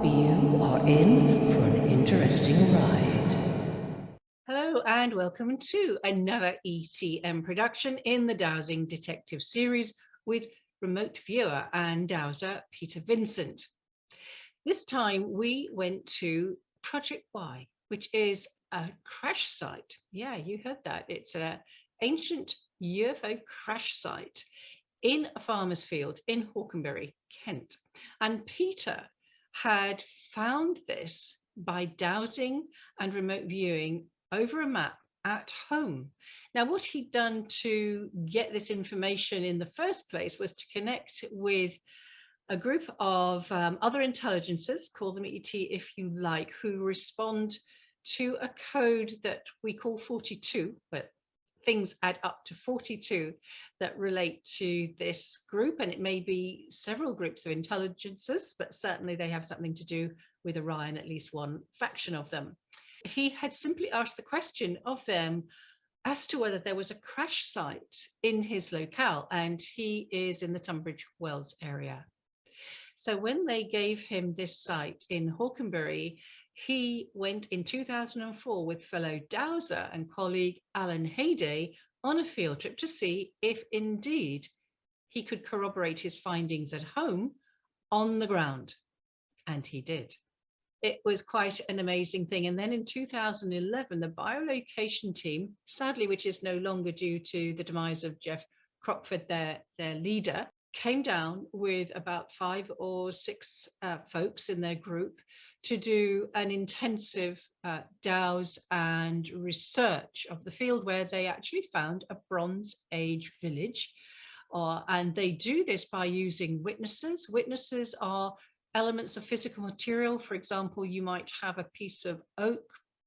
You are in for an interesting ride. Hello and welcome to another ETN production in the Dowsing Detective series with remote viewer and dowser Peter Vincent. This time we went to Project Y, which is a crash site. Yeah, you heard that. It's an ancient UFO crash site in a farmer's field in Hawkenbury, Kent. And Peter had found this by dowsing and remote viewing over a map at home. Now, what he'd done to get this information in the first place was to connect with a group of other intelligences, call them ET if you like, who respond to a code that we call 42, but things add up to 42 that relate to this group, and it may be several groups of intelligences, but certainly they have something to do with Orion, at least one faction of them. He had simply asked the question of them as to whether there was a crash site in his locale, and he is in the Tunbridge Wells area. So when they gave him this site in Hawkenbury, he went in 2004 with fellow dowser and colleague Alan Hayday on a field trip to see if indeed he could corroborate his findings at home on the ground. And he did. It was quite an amazing thing. And then in 2011, the Biolocation Team, sadly, which is no longer due to the demise of Geoffrey Crockford, their leader, came down with about 5 or 6 folks in their group to do an intensive douse and research of the field, where they actually found a Bronze Age village. And they do this by using witnesses. Witnesses are elements of physical material. For example, you might have a piece of oak,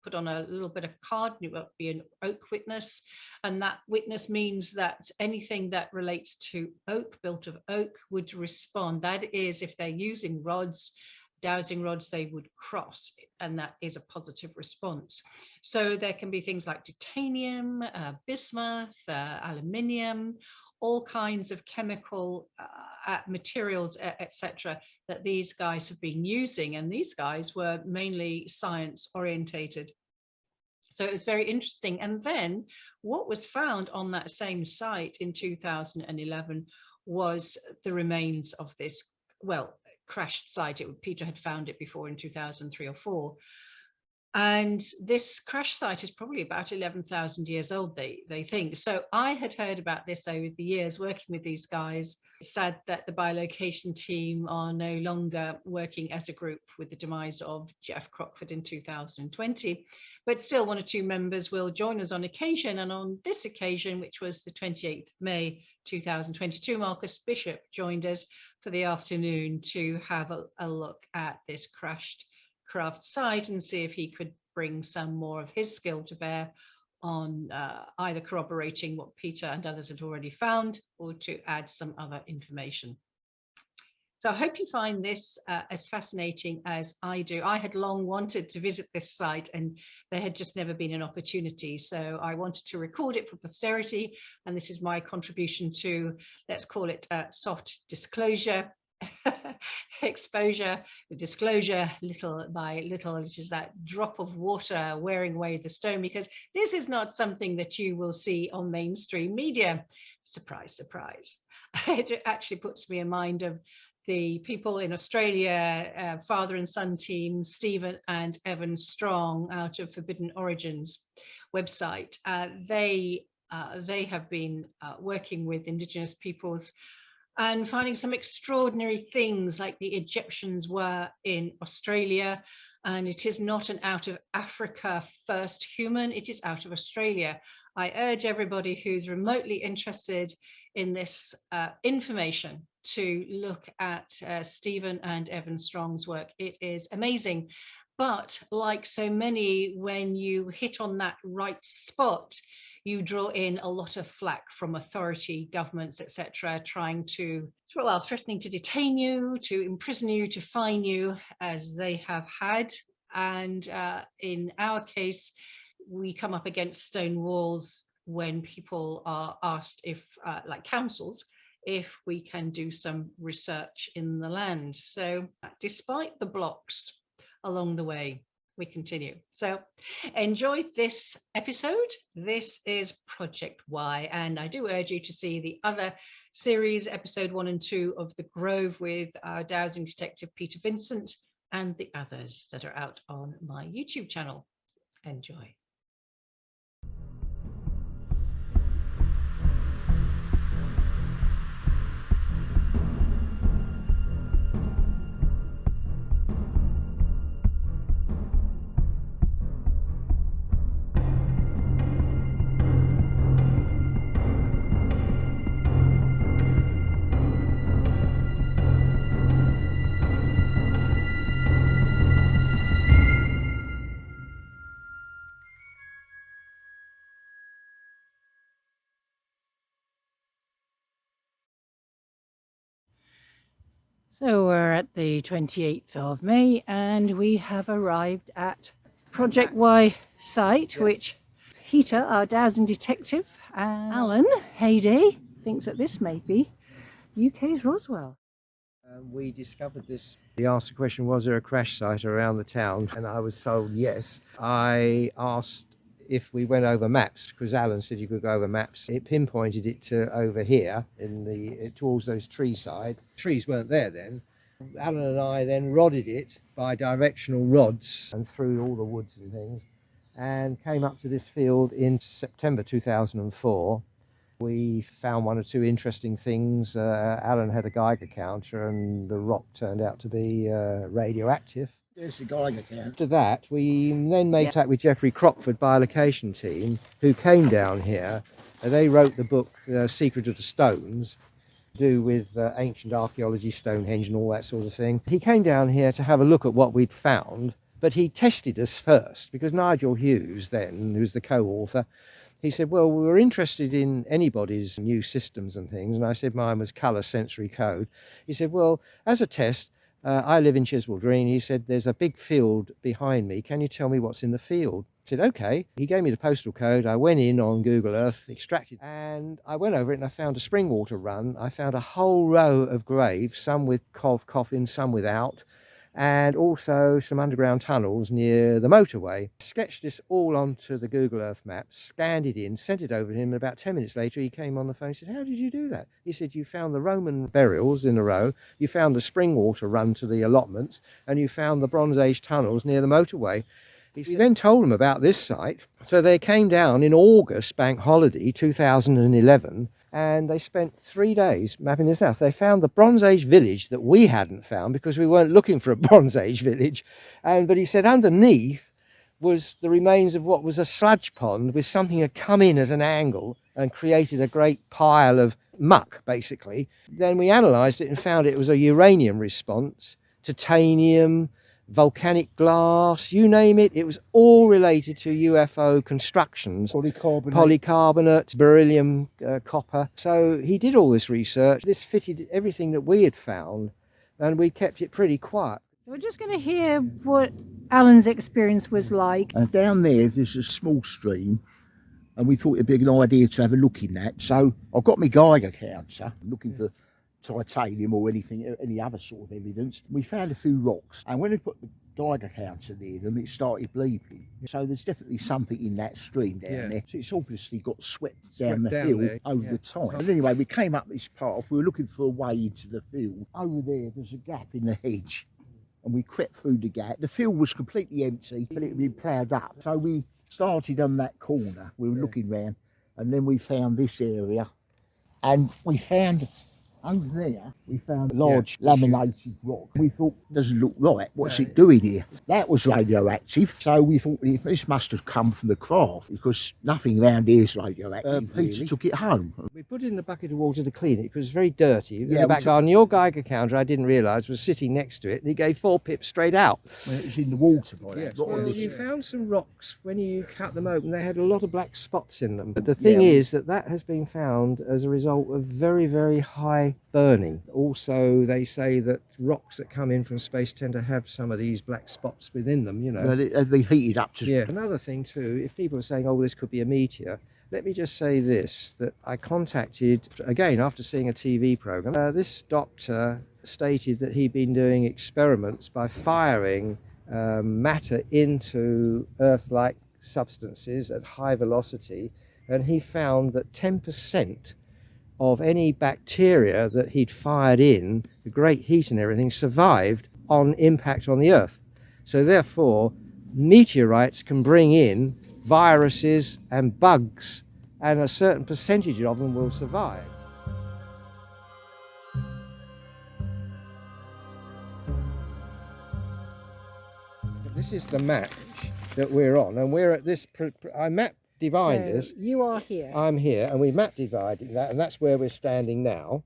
put on a little bit of card, and it would be an oak witness. And that witness means that anything that relates to oak, built of oak, would respond. That is, if they're using rods, dowsing rods, they would cross, and that is a positive response. So there can be things like titanium, bismuth, aluminium, all kinds of chemical materials, etc., that these guys have been using. And these guys were mainly science orientated. So it was very interesting. And then what was found on that same site in 2011 was the remains of this, well, crashed site. Peter had found it before in 2003 or 4. And this crash site is probably about 11,000 years old, they think. So I had heard about this over the years working with these guys. It's sad that the Biolocation Team are no longer working as a group with the demise of Geoffrey Crockford in 2020. But still, 1 or 2 members will join us on occasion. And on this occasion, which was the 28th of May 2022, Marcus Bishop joined us for the afternoon to have a look at this crashed craft site and see if he could bring some more of his skill to bear on either corroborating what Peter and others had already found, or to add some other information. So I hope you find this as fascinating as I do. I had long wanted to visit this site, and there had just never been an opportunity. So I wanted to record it for posterity. And this is my contribution to, let's call it soft disclosure. Exposure, disclosure, little by little, which is that drop of water wearing away the stone, because this is not something that you will see on mainstream media. Surprise, surprise. It actually puts me in mind of the people in Australia, father and son team, Stephen and Evan Strong, out of Forbidden Origins website. They have been working with Indigenous peoples and finding some extraordinary things, like the Egyptians were in Australia. And it is not an out of Africa first human, it is out of Australia. I urge everybody who's remotely interested in this information to look at Stephen and Evan Strong's work. It is amazing. But like so many, when you hit on that right spot, you draw in a lot of flack from authority, governments, etc., trying to, well, threatening to detain you, to imprison you, to fine you, as they have had. And in our case, we come up against stone walls when people are asked if, like councils, if we can do some research in the land. So despite the blocks along the way, we continue. So enjoy this episode. This is Project Y, and I do urge you to see the other series, episode 1 and 2 of The Grove with our dowsing detective Peter Vincent, and the others that are out on my YouTube channel. Enjoy. So we're at the 28th of May and we have arrived at Project Y site, which Peter, our dowsing detective, and Alan, Hayday, thinks that this may be UK's Roswell. We discovered this. He asked the question, was there a crash site around the town? And I was told yes. I asked if we went over maps, because Alan said you could go over maps. It pinpointed it to over here towards those tree sides. Trees weren't there then. Alan and I then rodded it by directional rods and through all the woods and things, and came up to this field in September 2004. We found one or two interesting things. Alan had a Geiger counter and the rock turned out to be radioactive. There's the Geiger counter. After that, we then made contact with Geoffrey Crockford, Biolocation Team, who came down here. They wrote the book Secret of the Stones, to do with ancient archaeology, Stonehenge and all that sort of thing. He came down here to have a look at what we'd found, but he tested us first, because Nigel Hughes then, who's the co-author, he said, well, we were interested in anybody's new systems and things. And I said mine was colour sensory code. He said, well, as a test, I live in Chiswell Green. He said, there's a big field behind me. Can you tell me what's in the field? I said, okay. He gave me the postal code. I went in on Google Earth, extracted, and I went over it and I found a spring water run. I found a whole row of graves, some with coffins, some without, and also some underground tunnels near the motorway. Sketched this all onto the Google Earth map, scanned it in, sent it over to him, and about 10 minutes later he came on the phone and said, how did you do that? He said, you found the Roman burials in a row, you found the spring water run to the allotments, and you found the Bronze Age tunnels near the motorway. He then told them about this site. So they came down in August, bank holiday 2011, and they spent 3 days mapping this out. They found the Bronze Age village that we hadn't found because we weren't looking for a Bronze Age village. But he said underneath was the remains of what was a sludge pond with something had come in at an angle and created a great pile of muck, basically. Then we analysed it and found it was a uranium response, titanium, volcanic glass, you name it. It was all related to UFO constructions. Polycarbonate, beryllium, copper. So he did all this research. This fitted everything that we had found, and we kept it pretty quiet. So we're just going to hear what Alan's experience was like. Down there's a small stream, and we thought it'd be a good idea to have a look in that. So I've got my Geiger counter, looking for titanium or anything, any other sort of evidence. We found a few rocks, and when we put the Geiger counter near them, it started bleeding. So there's definitely something in that stream down there. So it's obviously got swept down the hill over the time. But anyway, we came up this path. We were looking for a way into the field. Over there's a gap in the hedge, and we crept through the gap. The field was completely empty, but it had been ploughed up. So we started on that corner. We were looking round, and then we found this area, and we found over there, we found a large laminated rock. We thought, doesn't look right. What's it doing here? That was radioactive. So we thought, this must have come from the craft, because nothing around here is radioactive. Peter took it home. We put it in a bucket of water to clean it because it was very dirty. In the back garden, your Geiger counter, I didn't realise, was sitting next to it, and he gave 4 pips straight out. Well, it was in the water by that. Well, you found some rocks when you cut them open. They had a lot of black spots in them. But the thing is that has been found as a result of very, very high burning. Also, they say that rocks that come in from space tend to have some of these black spots within them, you know. Well, they heated up to... Yeah. Another thing too, if people are saying, oh, this could be a meteor, Let me just say this, that I contacted, again, after seeing a TV program, this doctor stated that he'd been doing experiments by firing matter into Earth-like substances at high velocity, and he found that 10% of any bacteria that he'd fired in, the great heat and everything, survived on impact on the Earth. So therefore, meteorites can bring in viruses and bugs, and a certain percentage of them will survive. This is the match that we're on, and we're at this, I map divided this. You are here. I'm here, and we map divided that, and that's where we're standing now.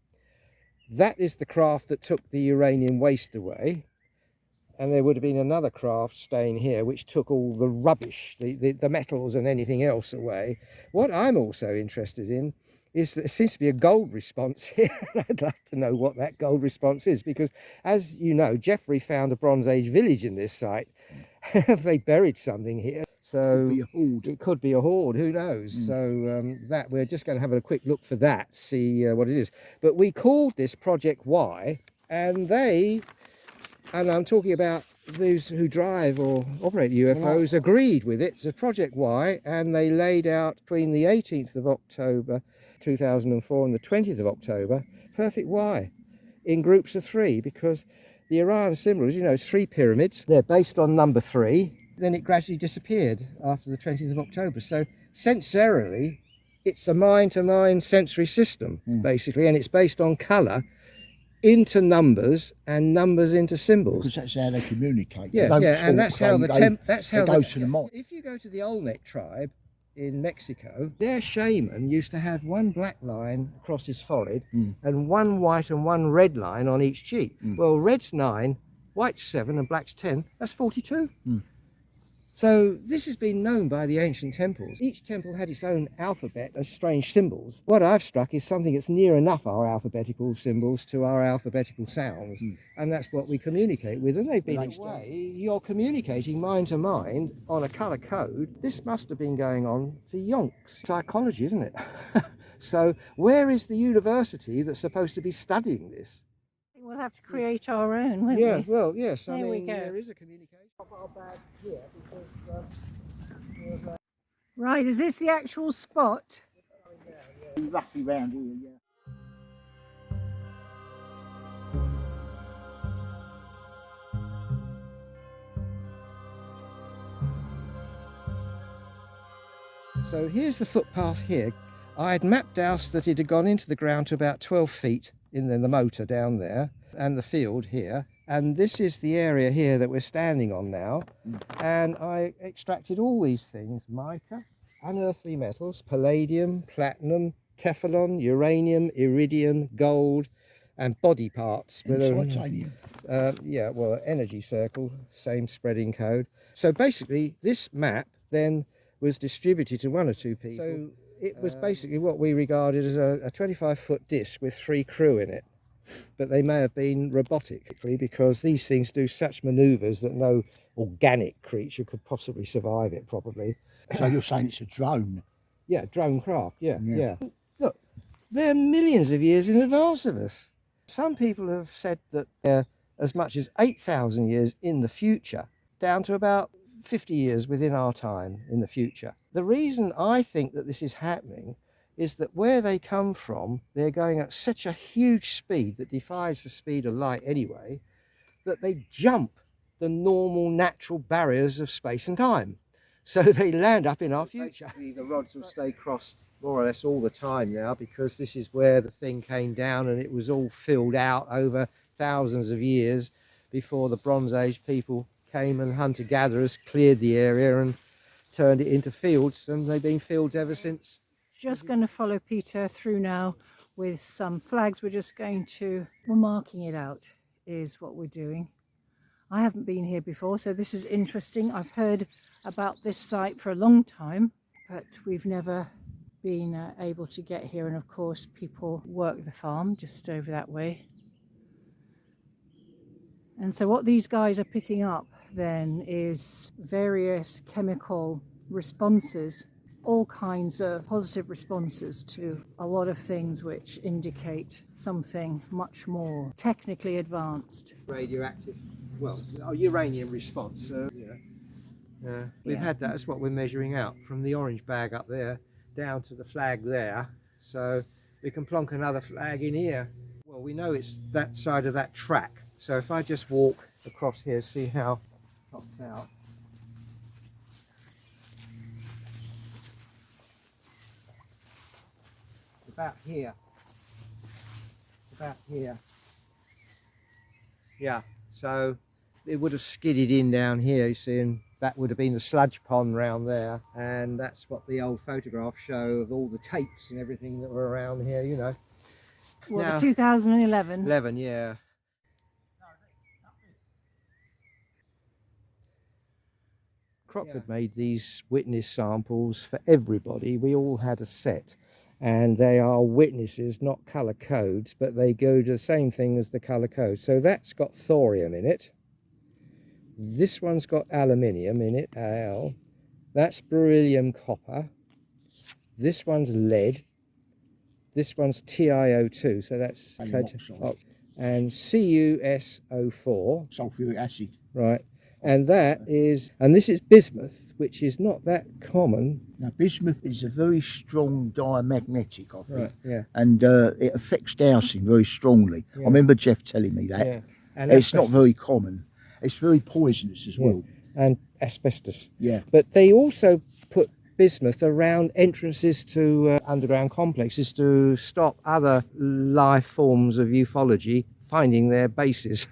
That is the craft that took the uranium waste away, and there would have been another craft staying here which took all the rubbish, the metals and anything else away. What I'm also interested in is that there seems to be a gold response here. I'd like to know what that gold response is, because as you know, Geoffrey found a Bronze Age village in this site. Have they buried something here? So it could be a hoard, who knows? So that we're just going to have a quick look for that, see what it is. But we called this Project Y, and I'm talking about those who drive or operate UFOs, agreed with it. It's a Project Y, and they laid out between the 18th of October 2004 and the 20th of October, perfect Y, in groups of 3, because the Orion symbol, you know, is 3 pyramids. They're based on number 3. Then it gradually disappeared after the 20th of October. So sensorily, it's a mind-to-mind sensory system, basically, and it's based on colour into numbers and numbers into symbols. Because that's how they communicate. Yeah, and that's how the goes to the mind. If you go to the Olmec tribe in Mexico, their shaman used to have one black line across his forehead and one white and one red line on each cheek. Well, red's 9, white's 7 and black's 10. That's 42. So this has been known by the ancient temples. Each temple had its own alphabet as strange symbols. What I've struck is something that's near enough our alphabetical symbols to our alphabetical sounds, and that's what we communicate with. And they've been away. You're communicating mind to mind on a colour code. This must have been going on for yonks. Psychology, isn't it? So where is the university that's supposed to be studying this? We'll have to create our own, won't Yeah, we? well, yes. There I we mean, go. there is a communication. Our bag here because Right, is this the actual spot? Roughly round here, So here's the footpath here. I had mapped out that it had gone into the ground to about 12 feet in the motor down there, and the field here. And this is the area here that we're standing on now. And I extracted all these things: mica, unearthly metals, palladium, platinum, teflon, uranium, iridium, gold, and body parts. and titanium. Yeah, well, energy circle, same spreading code. So basically, this map then was distributed to 1 or 2 people. So it was basically what we regarded as a 25-foot disc with 3 crew in it. But they may have been robotically, because these things do such manoeuvres that no organic creature could possibly survive it properly. So you're saying it's a drone? Yeah, drone craft, yeah. Look, they're millions of years in advance of us. Some people have said that they're as much as 8,000 years in the future, down to about 50 years within our time in the future. The reason I think that this is happening is that where they come from, they're going at such a huge speed that defies the speed of light anyway, that they jump the normal natural barriers of space and time. So they land up in our future. The rods will stay crossed more or less all the time now, because this is where the thing came down, and it was all filled out over thousands of years before the Bronze Age people came, and hunter-gatherers cleared the area and turned it into fields, and they've been fields ever since. Just going to follow Peter through now with some flags. We're marking it out is what we're doing. I haven't been here before, so this is interesting. I've heard about this site for a long time, but we've never been able to get here. And of course, people work the farm just over that way. And so what these guys are picking up then is various chemical responses all kinds of positive responses to a lot of things which indicate something much more technically advanced. Radioactive, well, uranium response. We've had that. That's what we're measuring out from the orange bag up there down to the flag there. So we can plonk another flag in here. Well, we know it's that side of that track. So if I just walk across here, see how it pops out. About here. About here. Yeah, so it would have skidded in down here, you see, and that would have been the sludge pond round there. And that's what the old photographs show of all the tapes and everything that were around here, you know. Well, Now, the 2011. 11, yeah. Crockford made these witness samples for everybody. We all had a set, and they are witnesses, not colour codes, but they go to the same thing as the colour code. So that's got thorium in it. This one's got aluminium in it, Al. That's beryllium copper. This one's lead. This one's TiO2, so that's and CuSO4. Sulfuric acid. Right. And that is, and this is bismuth, which is not that common. Now, bismuth is a very strong diamagnetic, I think. Right, yeah. And it affects dowsing very strongly. Yeah. I remember Jeff telling me that. Yeah. And it's not very common. It's very poisonous as well. And asbestos. Yeah. But they also put bismuth around entrances to underground complexes to stop other life forms of ufology finding their bases.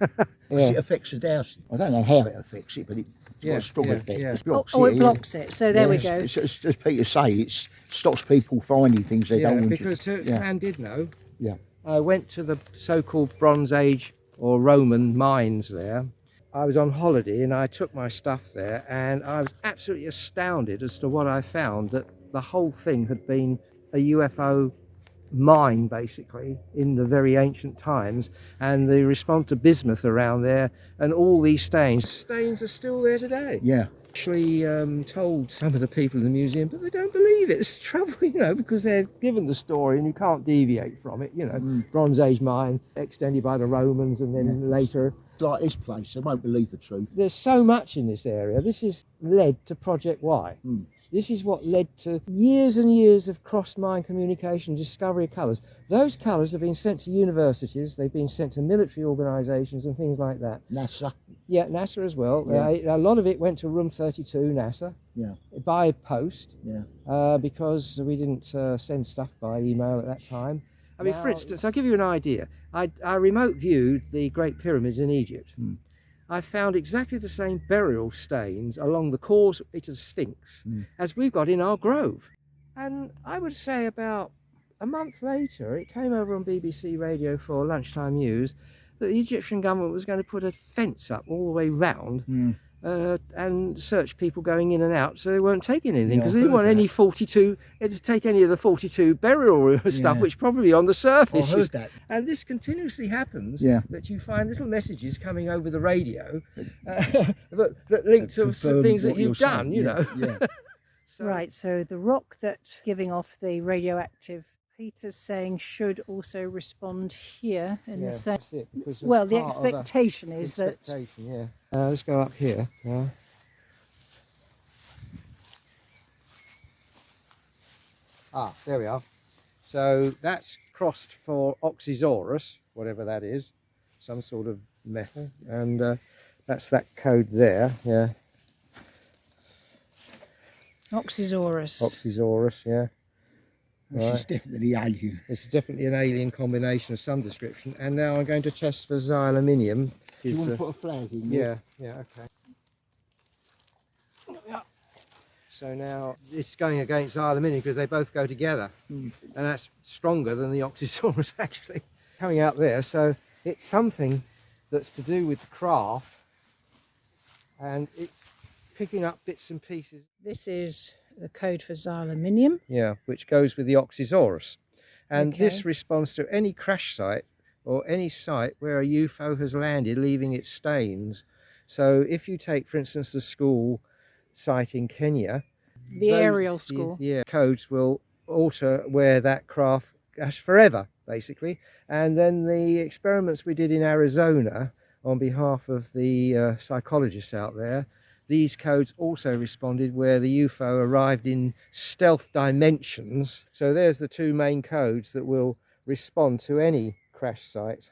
It affects the dowsing. I don't know how it affects it, but it's got a strong effect. It blocks it blocks it. So there we go. It's, as Peter say, it stops people finding things they don't want because to. Anne did know. Yeah. I went to the so-called Bronze Age or Roman mines there. I was on holiday and I took my stuff there, and I was absolutely astounded as to what I found, that the whole thing had been a UFO mine basically in the very ancient times, and the response to bismuth around there and all these stains are still there today. Yeah. Actually told some of the people in the museum, but they don't believe it. It's trouble, you know, because they're given the story and you can't deviate from it, you know. Bronze Age mine extended by the Romans, and then later. It's like this place, they won't believe the truth. There's so much in this area. This has led to Project Y. This is what led to years and years of cross-mine communication, discovery of colours. Those colours have been sent to universities, they've been sent to military organisations and things like that. NASA. Yeah, NASA as well. Yeah. A lot of it went to Room 32, NASA, by post, because we didn't send stuff by email at that time. I mean, for instance, I'll give you an idea. I remote viewed the Great Pyramids in Egypt. I found exactly the same burial stains along the cause of the Sphinx as we've got in our grove. And I would say about a month later, it came over on BBC Radio 4 lunchtime news that the Egyptian government was going to put a fence up all the way round and search people going in and out, so they weren't taking anything, because they didn't want any 42 to take any of the 42 burial stuff, which probably on the surface. I heard that. And this continuously happens, that you find little messages coming over the radio that link to some things that you've done, you know. Right, so the rock that's giving off the radioactive, Peter's saying, should also respond here in the same. That's it, because well, the expectation is that. Let's go up here. There we are. So that's crossed for Oxysaurus, whatever that is, some sort of metal, and that's that code there. Oxysaurus. Oxysaurus, yeah. This is definitely alien. It's definitely an alien combination of some description. And now I'm going to test for xyaluminium. Do you want to put a flag in? Yeah, okay. So now it's going against xyaluminium because they both go together. And that's stronger than the Oxysaurus actually. Coming out there, so it's something that's to do with the craft, and it's picking up bits and pieces. This is the code for xyaluminium. Yeah, which goes with the Oxysaurus. And this responds to any crash site or any site where a UFO has landed, leaving its stains. So if you take, for instance, the school site in Kenya, The aerial score. Codes will alter where that craft goes forever, basically. And then the experiments we did in Arizona on behalf of the psychologists out there, these codes also responded where the UFO arrived in stealth dimensions. So there's the two main codes that will respond to any crash site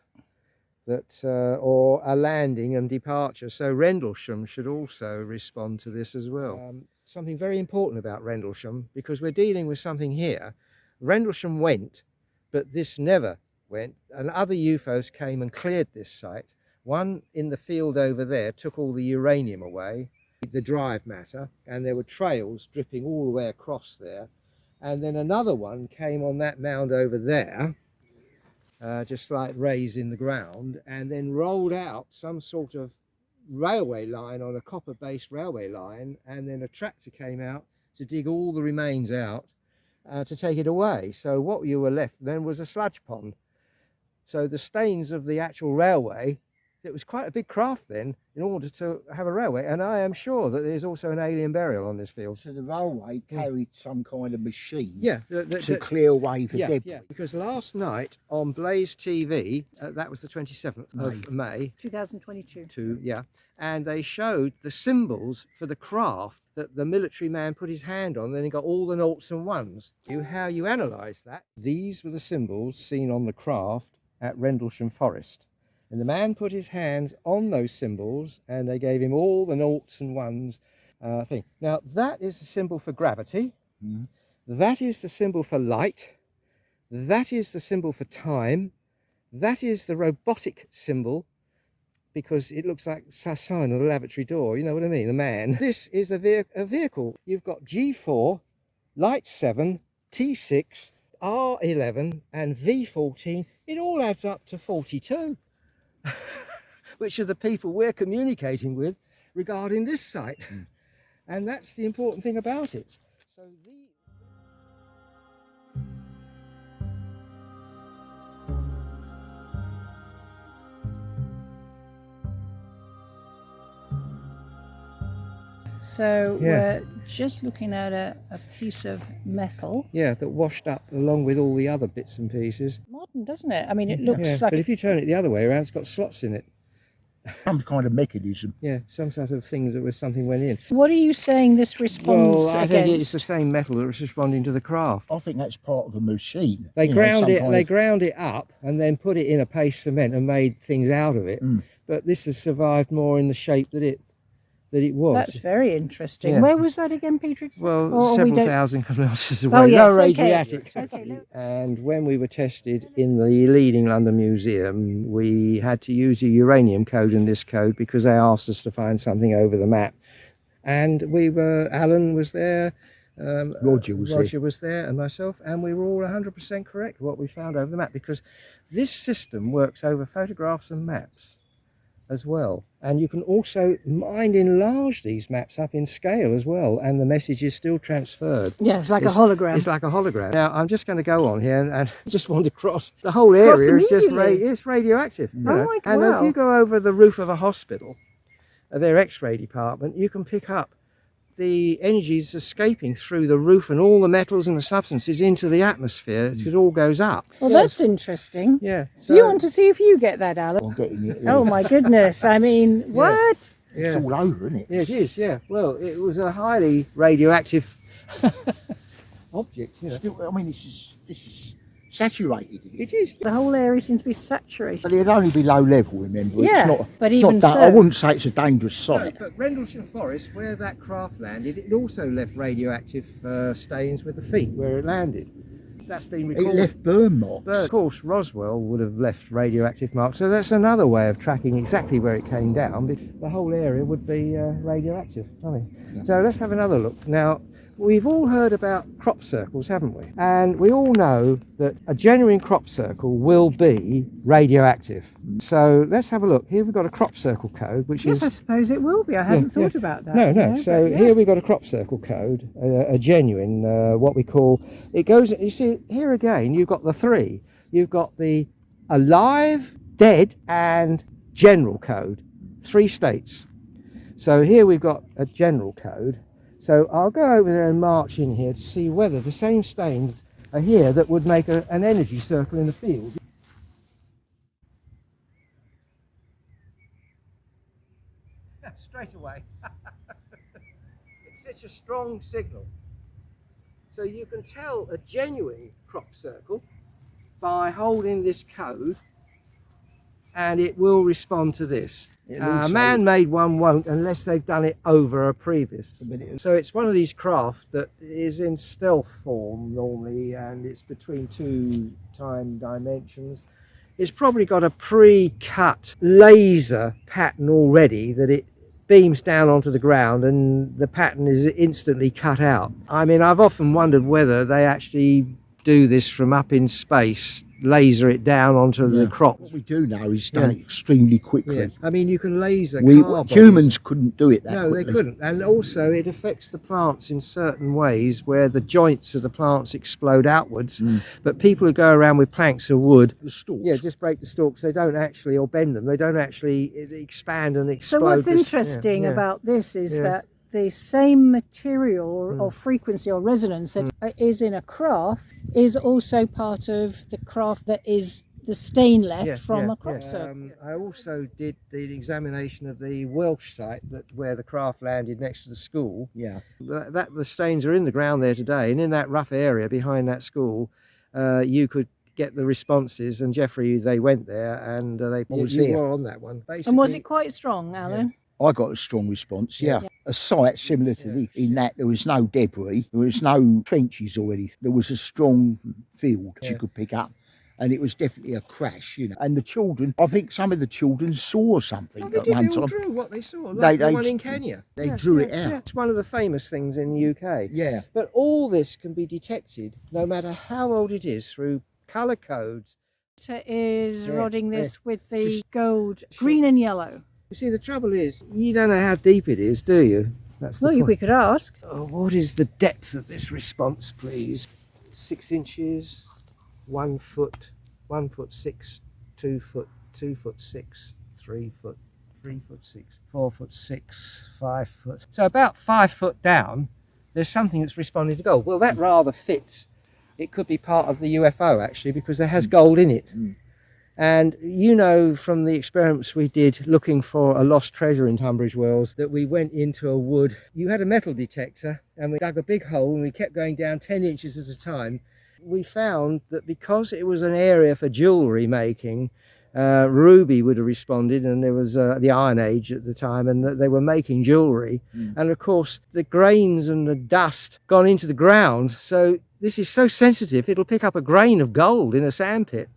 that or a landing and departure. So Rendlesham should also respond to this as well. Something very important about Rendlesham, because we're dealing with something here. Rendlesham went, but this never went, and other UFOs came and cleared this site. One in the field over there took all the uranium away, the drive matter, and there were trails dripping all the way across there. And then another one came on that mound over there, just like rays in the ground, and then rolled out some sort of railway line on a copper-based railway line, and then a tractor came out to dig all the remains out to take it away. So what you were left then was a sludge pond. So the stains of the actual railway, it was quite a big craft then in order to have a railway, and I am sure that there's also an alien burial on this field. So the railway carried some kind of machine to clear away the debris. Yeah, because last night on Blaze TV, that was the 27th of May 2022. And they showed the symbols for the craft that the military man put his hand on, then he got all the noughts and ones. How you analyse that? These were the symbols seen on the craft at Rendlesham Forest. And the man put his hands on those symbols and they gave him all the noughts and ones thing. Now that is the symbol for gravity. That is the symbol for light. That is the symbol for time. That is the robotic symbol, because it looks like a sign on the lavatory door. You know what I mean? The man. This is a vehicle. You've got G4, Light 7, T6, R11 and V14. It all adds up to 42. Which are the people we're communicating with regarding this site. And that's the important thing about it. So we're just looking at a piece of metal. Yeah, that washed up along with all the other bits and pieces. Modern, doesn't it? I mean, it looks like... But if you turn it the other way around, it's got slots in it. Some kind of mechanism. Yeah, some sort of thing that was something went in. What are you saying this responds Well, I against? think it's the same metal that was responding to the craft. I think that's part of a machine. They ground it up and then put it in a paste cement and made things out of it. But this has survived more in the shape that it was. That's very interesting. Yeah. Where was that again, Peter? Well, several thousand kilometres away. Yes, low radiatic. Okay. And when we were tested in the leading London museum, we had to use a uranium code in this code because they asked us to find something over the map. And Alan was there, Roger was there, and myself, and we were all 100% correct what we found over the map, because this system works over photographs and maps as well, and you can also enlarge these maps up in scale as well, and the message is still transferred. Yeah, it's like a hologram. It's like a hologram. Now I'm just going to go on here and just want to cross the whole area. Is just it's radioactive. Oh my God! And if you go over the roof of a hospital, their X-ray department, you can pick up the energies escaping through the roof and all the metals and the substances into the atmosphere. It all goes up. Well, that's interesting. Yeah. Do you want to see if you get that, Alan? I'm getting it. Oh my goodness! I mean, what? Yeah. It's all over, isn't it? Yeah, it is. Yeah. Well, it was a highly radioactive object. You know. Still, I mean, this is saturated. It is. The whole area seems to be saturated. But it'd only be low level, remember? Yeah, it's not, but it's even not so. I wouldn't say it's a dangerous No, site. but Rendlesham Forest, where that craft landed, it also left radioactive stains with the feet where it landed. That's been It recorded. left burn marks. But of course, Roswell would have left radioactive marks, so that's another way of tracking exactly where it came down. The whole area would be radioactive. So let's have another look. Now, we've all heard about crop circles, haven't we? And we all know that a genuine crop circle will be radioactive. So let's have a look. Here we've got a crop circle code, which Yes, is... I suppose it will be. I hadn't thought about that. No. So here we've got a crop circle code, a genuine, what we call... It goes... You see, here again, you've got the three. You've got the alive, dead, and general code. 3 states. So here we've got a general code. So I'll go over there and march in here to see whether the same stains are here that would make an energy circle in the field. Straight away. It's such a strong signal. So you can tell a genuine crop circle by holding this code, and it will respond to this. A man-made one won't unless they've done it over a previous. So it's one of these craft that is in stealth form normally, and it's between two time dimensions. It's probably got a pre-cut laser pattern already that it beams down onto the ground, and the pattern is instantly cut out. I mean, I've often wondered whether they actually do this from up in space, laser it down onto the crop. What we do now is done it extremely quickly. I mean, you can laser car humans couldn't do it that quickly. No, they couldn't. And also it affects the plants in certain ways where the joints of the plants explode outwards. But people who go around with planks of wood, the stalks, just break the stalks. They don't actually, or bend them, they don't actually expand and explode. So what's interesting about this is that the same material or frequency or resonance that is in a craft is also part of the craft that is the stain left from a crop circle. I also did the examination of the Welsh site where the craft landed next to the school. The stains are in the ground there today, and in that rough area behind that school, you could get the responses. And Geoffrey, they went there, and you were on that one. Basically, and was it quite strong, Alan? I got a strong response, A site similar to this, in that there was no debris, there was no trenches or anything. There was a strong field you could pick up. And it was definitely a crash, you know. And the children, I think some of the children saw something at one time. They drew what they saw, like the one in Kenya. They drew it out. It's one of the famous things in the UK. But all this can be detected, no matter how old it is, through colour codes. Is rodding this with the gold, green and yellow. You see, the trouble is, you don't know how deep it is, do you? That's the point. We could ask. What is the depth of this response, please? 6 inches, 1 foot, 1 foot 6, 2 foot, 2 foot 6, 3 foot, 3 foot 6, 4 foot 6, 5 foot. So about 5 foot down, there's something that's responding to gold. Well, that rather fits. It could be part of the UFO, actually, because there has gold in it. And you know from the experiments we did looking for a lost treasure in Tunbridge Wells that we went into a wood. You had a metal detector and we dug a big hole and we kept going down 10 inches at a time. We found that because it was an area for jewellery making, ruby would have responded, and there was the Iron Age at the time, and that they were making jewellery. And of course the grains and the dust gone into the ground, so this is so sensitive it'll pick up a grain of gold in a sandpit.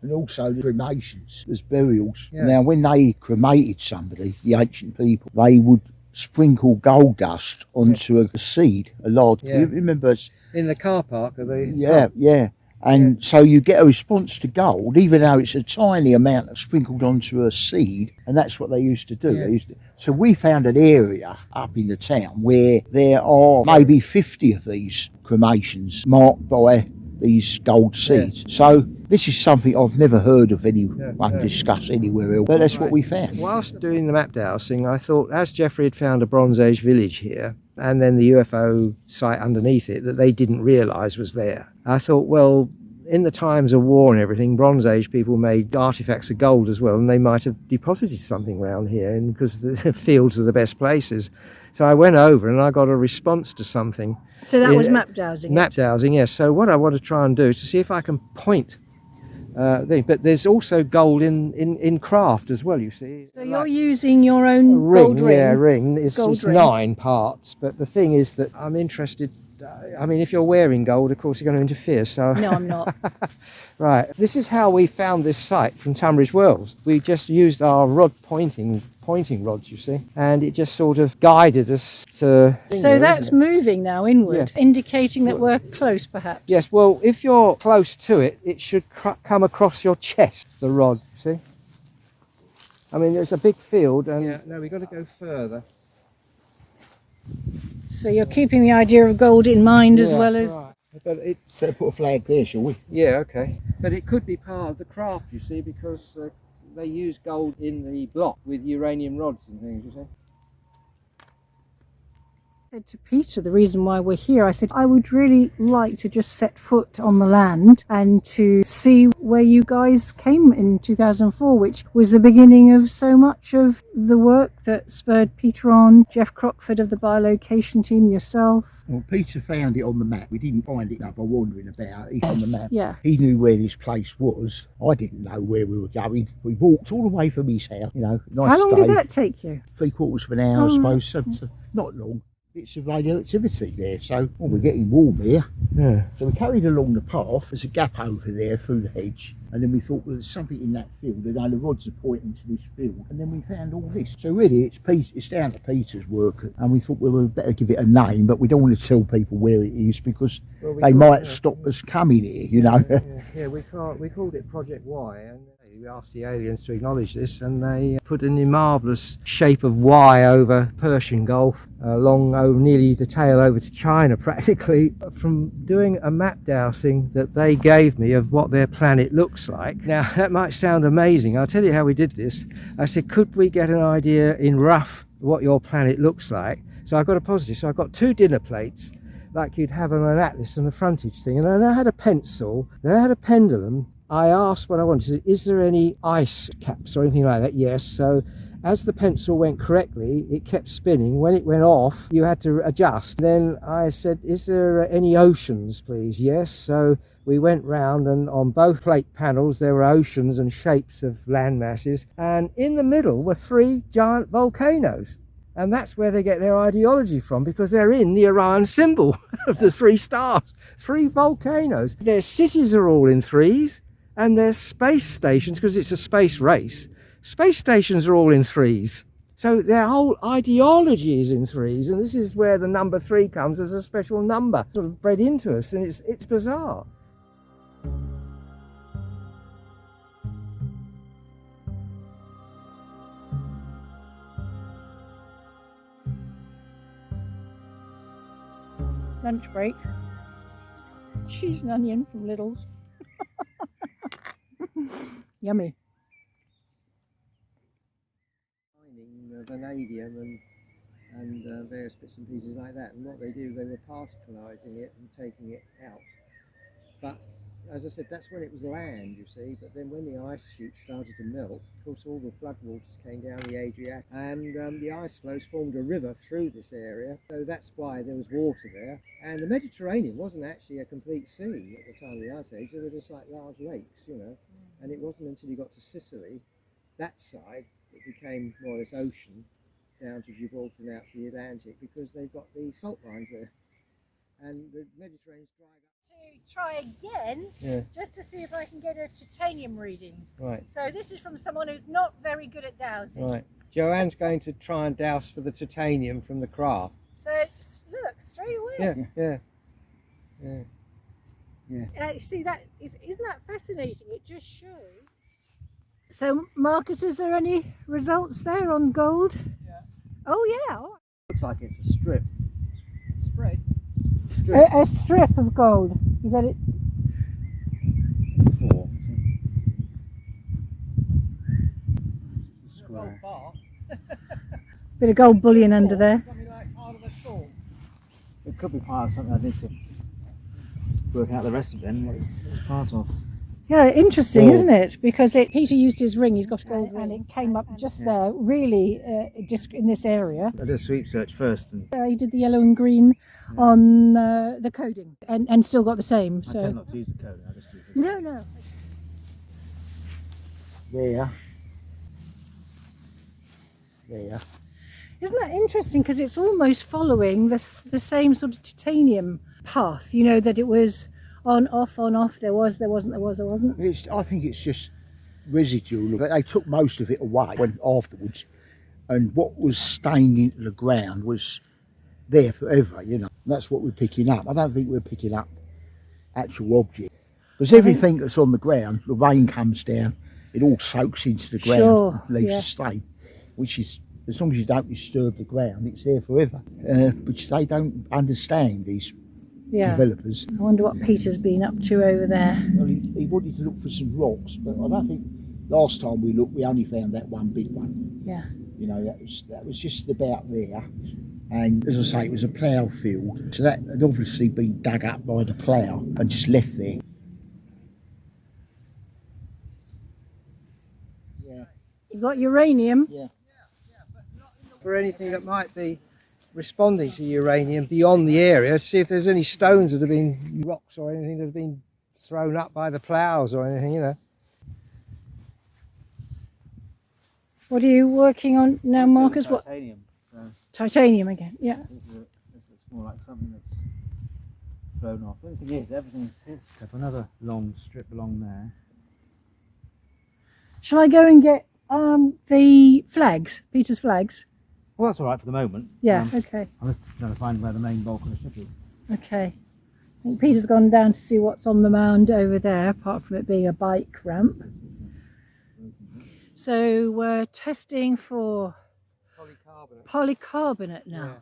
And also the cremations, there's burials. Now when they cremated somebody, the ancient people, they would sprinkle gold dust onto a seed, a large, you remember? In the car park, are they? And so you get a response to gold, even though it's a tiny amount sprinkled onto a seed, and that's what they used to do. So we found an area up in the town where there are maybe 50 of these cremations marked by these gold seeds. So this is something I've never heard of anyone discuss anywhere else, but that's what we found. Whilst doing the map dowsing, I thought, as Geoffrey had found a Bronze Age village here, and then the UFO site underneath it that they didn't realise was there, I thought, well, in the times of war and everything, Bronze Age people made artefacts of gold as well, and they might have deposited something around here, and because the fields are the best places. So I went over and I got a response to something. So that was map dowsing? Map dowsing, yes. So what I want to try and do is to see if I can point but there's also gold in craft as well, you see. So you're using your own gold ring? Yeah, ring. It's 9 parts, but the thing is that I'm interested. I mean, if you're wearing gold, of course you're going to interfere, so... No, I'm not. Right, this is how we found this site from Tunbridge Wells. We just used our rod pointing rods, you see, and it just sort of guided us to... So that's moving now inward, indicating that we're close, perhaps? Yes, well, if you're close to it, it should come across your chest, the rod, see? I mean, there's a big field, and no, we've got to go further. So you're keeping the idea of gold in mind as well as... Right. But So put a flag there, shall we? Yeah, okay. But it could be part of the craft, you see, because they use gold in the block with uranium rods and things, you see. said to Peter, the reason why we're here, I said, I would really like to just set foot on the land and to see where you guys came in 2004, which was the beginning of so much of the work that spurred Peter on, Geoff Crockford of the Biolocation Team, yourself. Well, Peter found it on the map. We didn't find it by wandering about. It's on the map. Yeah. He knew where this place was. I didn't know where we were going. We walked all the way from his house, you know, nice How long day. did that take you? 3/4 of an hour, I suppose, so not long. It's a radioactivity there, so we're getting warm here. Yeah. So we carried along the path. There's a gap over there through the hedge, and then we thought, well, there's something in that field, and the rods are pointing to this field, and then we found all this. So really, it's down to Peter's work, and we thought, well, we'd better give it a name, but we don't want to tell people where it is because they might stop us coming here, you know. Yeah, we called it Project Y, and we asked the aliens to acknowledge this, and they put in a marvellous shape of Y over Persian Gulf, along over nearly the tail over to China practically, from doing a map dowsing that they gave me of what their planet looks like. Now, that might sound amazing. I'll tell you how we did this. I said, could we get an idea in rough what your planet looks like? So I got a positive. So I got 2 dinner plates, like you'd have on an atlas and a frontage thing, and then I had a pencil, then I had a pendulum. I asked what I wanted, is there any ice caps or anything like that? Yes. So as the pencil went correctly, it kept spinning. When it went off, you had to adjust. Then I said, is there any oceans, please? Yes. So we went round, and on both plate panels there were oceans and shapes of land masses, and in the middle were 3 giant volcanoes. And that's where they get their ideology from, because they're in the Orion symbol of the 3 stars. 3 volcanoes. Their cities are all in 3s. And there's space stations, because it's a space race. Space stations are all in 3s. So their whole ideology is in 3s. And this is where the number 3 comes as a special number, sort of bred into us. And it's bizarre. Lunch break. Cheese and onion from Lidl's. Yummy. Vanadium and various bits and pieces like that, and what they do, they were particularizing it and taking it out. But as I said, that's when it was land, you see. But then when the ice sheet started to melt, of course all the floodwaters came down the Adriatic, and the ice flows formed a river through this area. So that's why there was water there. And the Mediterranean wasn't actually a complete sea at the time of the Ice Age. They were just like large lakes, you know. And it wasn't until you got to Sicily, that side, it became more or less ocean, down to Gibraltar and out to the Atlantic, because they've got the salt mines there. And the Mediterranean's dried up. To try again, just to see if I can get a titanium reading. Right. So this is from someone who's not very good at dowsing. Right. Joanne's going to try and douse for the titanium from the craft. So look, straight away. Yeah. See, isn't that fascinating? It just shows. So Marcus, is there any results there on gold? Yeah. Oh yeah. Oh. Looks like it's a strip. Spread. A strip of gold. Is that it? 4. Gold bar. Bit of gold bullion under there. Something like part of a thought. It could be part of something I need to work out the rest of it and what it's part of. Yeah, interesting, isn't it? Because Peter used his ring, he's got a gold ring, and it came up just there, really, just in this area. I did a sweep search first, and He did the yellow and green on the coding, and still got the same. I So tend not to use the code. I just use it. no. There. Isn't that interesting? Because it's almost following the same sort of titanium path. You know, that it was on, off, there was, there wasn't, there was, there wasn't. I think it's just residual. They took most of it away afterwards, and what was stained into the ground was there forever, you know. That's what we're picking up. I don't think we're picking up actual objects. Because everything that's on the ground, the rain comes down, it all soaks into the ground, and leaves a stain, which is, as long as you don't disturb the ground, it's there forever. Which they don't understand, these developers. I wonder what Peter's been up to over there. Well, he wanted to look for some rocks, but I don't think last time we looked, we only found that one big one. Yeah. You know, that was just about there. And as I say, it was a plough field, so that had obviously been dug up by the plough and just left there. Yeah. You've got uranium. Yeah. For anything that might be responding to uranium beyond the area, see if there's any stones that have been, rocks or anything that have been thrown up by the ploughs or anything, you know. What are you working on now, Marcus? What? Titanium. Titanium again, yeah. This looks more like something that's thrown off. The only thing is, everything's except another long strip along there. Shall I go and get the flags, Peter's flags? Well, that's all right for the moment. Yeah, okay. I'm just trying to find where the main bulk of the ship is. Okay. I think Peter's gone down to see what's on the mound over there, apart from it being a bike ramp. So we're testing for polycarbonate now. Yeah.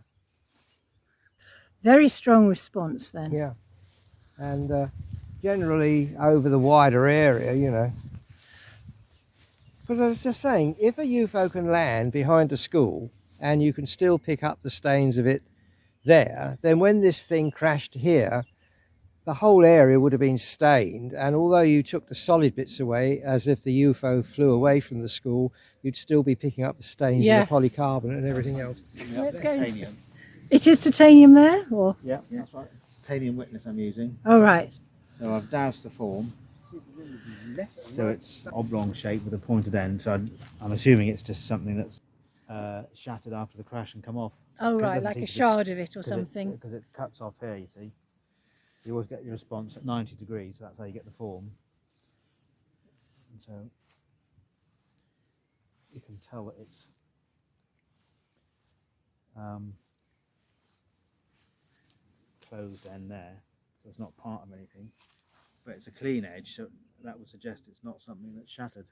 Very strong response then. Yeah, and generally over the wider area, you know. Because I was just saying, if a UFO can land behind a school and you can still pick up the stains of it there, then when this thing crashed here, the whole area would have been stained, and although you took the solid bits away as if the UFO flew away from the school, you'd still be picking up the stains Yeah. of the polycarbonate and everything else. Let's go. Titanium. It is titanium there, or? Yeah, that's right. It's titanium witness I'm using. Oh, right. So I've doused the form. So it's oblong shape with a pointed end. So I'm assuming it's just something that's shattered after the crash and come off. Oh, It right, doesn't like seem a to be- shard of it or something. Because it cuts off here, you see. You always get your response at 90 degrees, so that's how you get the form. And so you can tell that it's closed end there, so it's not part of anything. But it's a clean edge, so that would suggest it's not something that's shattered.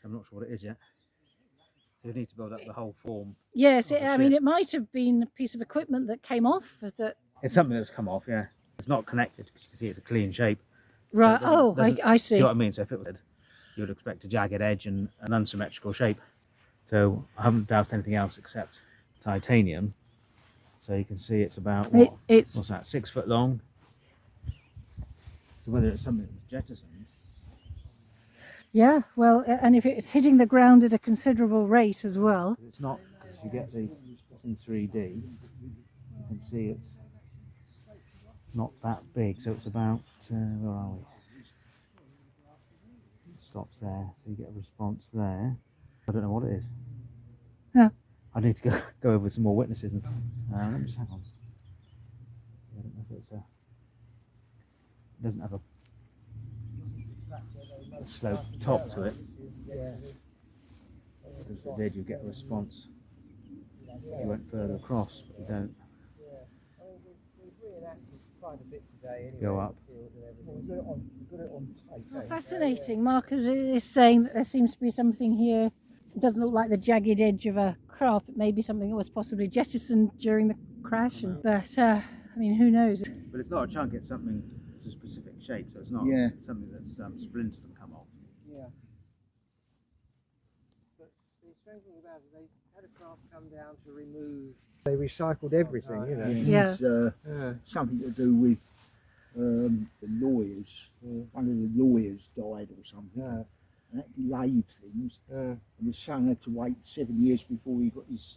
So I'm not sure what it is yet. So you need to build up the whole form. Yes, of the I mean, ship. it might have been a piece of equipment that came off. That It's something that's come off, yeah. It's not connected because you can see it's a clean shape. So right. it doesn't- Oh, doesn't- I see. See what I mean? So if it was, you would expect a jagged edge and an unsymmetrical shape. So I haven't doused anything else except titanium. So you can see it's about what? It's What's that? 6 foot long. So whether it's something that was jettisoned. yeah. Well, and if it's hitting the ground at a considerable rate as well. It's not. If you get it's in 3D, you can see it's not that big. So it's about where are we? It stops there, so you get a response there. I don't know what it is. Yeah. I need to go over with some more witnesses. And let me just hang on. I don't know if it's a. It doesn't have a slope top to it. Because if it did, you get a response. If you went further across, but you don't. Go up. Oh, fascinating. Marcus is saying that there seems to be something here. It doesn't look like the jagged edge of a craft. It may be something that was possibly jettisoned during the crash. But I mean, who knows? But it's not a chunk, it's something, it's a specific shape, so it's not Yeah. something that's splintered and come off. Yeah. But the strange thing about it, they had a craft come down to remove. They recycled everything, you know. Yeah. It's something to do with the lawyers. One of the lawyers died or something. Yeah. And that delayed things. Yeah. And the son had to wait 7 years before he got his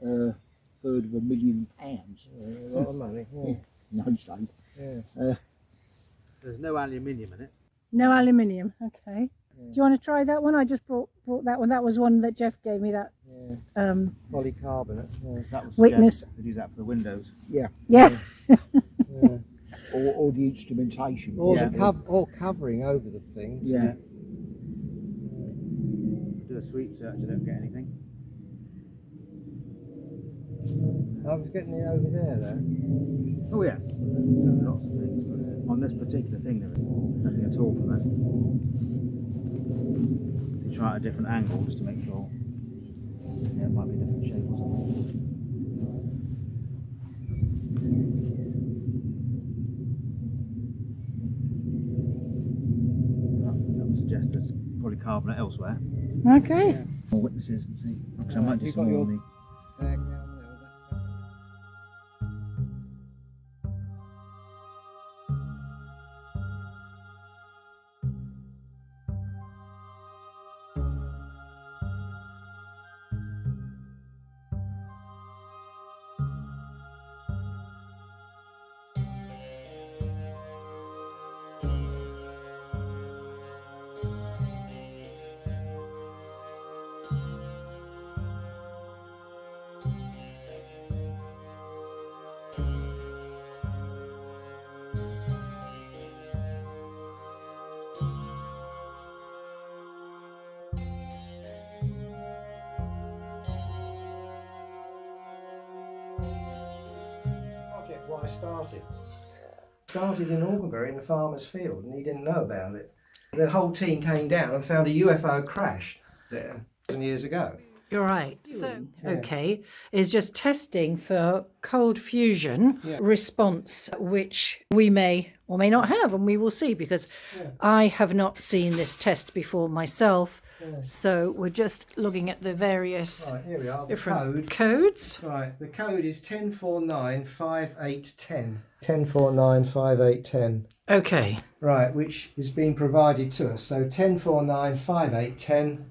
£250,000. A lot of money. Yeah. In those days. Yeah. There's no aluminium in it. No aluminium. Okay. Do you want to try that one? I just brought that one. That was one that Jeff gave me. That Yeah. Polycarbonate. Yeah. That would Witness. suggest they'd use that for the windows. yeah. Yeah. Or the instrumentation. Or Yeah. or covering over the thing. Yeah. Do a sweep search, you don't get anything. I was getting it over there though. Oh yes, there's lots of things, but on this particular thing there is nothing at all from that. To try at a different angle just to make sure. Yeah, it might be a different shape or something. That would suggest there's polycarbonate elsewhere. Okay. More witnesses and see. Because I might do You some got more on your the bag now. I started. Started in Hawkenbury in the farmer's field, and he didn't know about it. The whole team came down and found a UFO crashed there 7 years ago. You're right. So, okay, is just testing for cold fusion response, which we may or may not have, and we will see, because I have not seen this test before myself. So we're just looking at the various Here we are, the different code. codes. Right, the code is 10495810. 10495810. Okay. Right, which is being provided to us. So 10495810,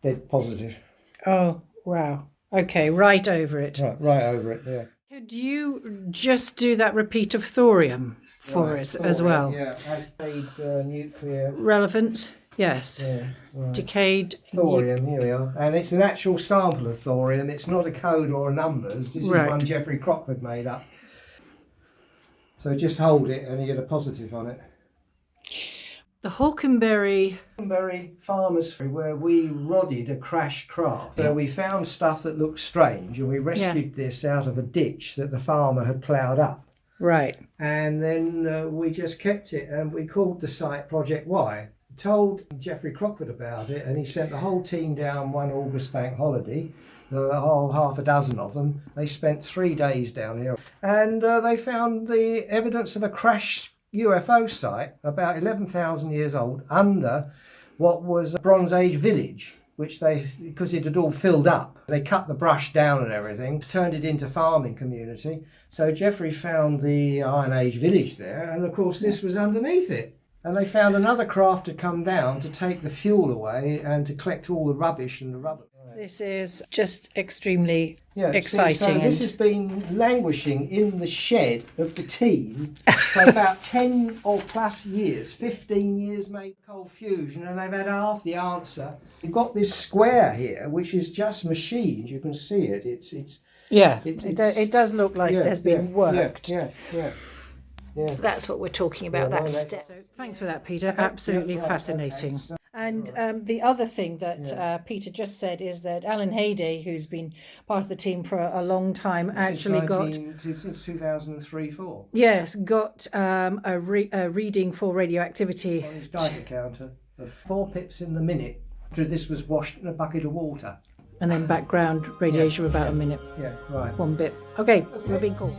dead positive. Oh, wow. Okay, right over it. Right over it, yeah. Could you just do that repeat of thorium for us as well? Yeah, acid nuclear. Relevant? Yes. Yeah, right. Decayed Thorium, here we are. And it's an actual sample of thorium. It's not a code or a numbers. This is one Geoffrey Crockford made up. So just hold it and you get a positive on it. The Hawkenbury farmers, where we rodded a crashed craft. So we found stuff that looked strange, and we rescued this out of a ditch that the farmer had ploughed up. Right. And then we just kept it, and we called the site Project Y. Told Geoffrey Crockford about it, and he sent the whole team down one August bank holiday, the whole half a dozen of them. They spent 3 days down here, and they found the evidence of a crashed UFO site about 11,000 years old under what was a Bronze Age village, which they, because it had all filled up, they cut the brush down and everything, turned it into farming community. So Geoffrey found the Iron Age village there, and of course this was underneath it. And they found another craft had come down to take the fuel away and to collect all the rubbish and the rubber. This is just extremely So exciting. this has been languishing in the shed of the team for about 10 or plus years, 15 years maybe, cold fusion, and they've had half the answer. You've got this square here, which is just machined. You can see it. It does look like it has been worked. Yeah. That's what we're talking about, that step. So thanks for that, Peter. Absolutely fascinating. And the other thing that Peter just said is that Alan Hayday, who's been part of the team for a long time, Since 2003-4. Yes, got a reading for radioactivity. On his Geiger counter of 4 pips in the minute after this was washed in a bucket of water. And then background radiation for about a minute. Yeah, right. 1 bit. Okay, we're being called.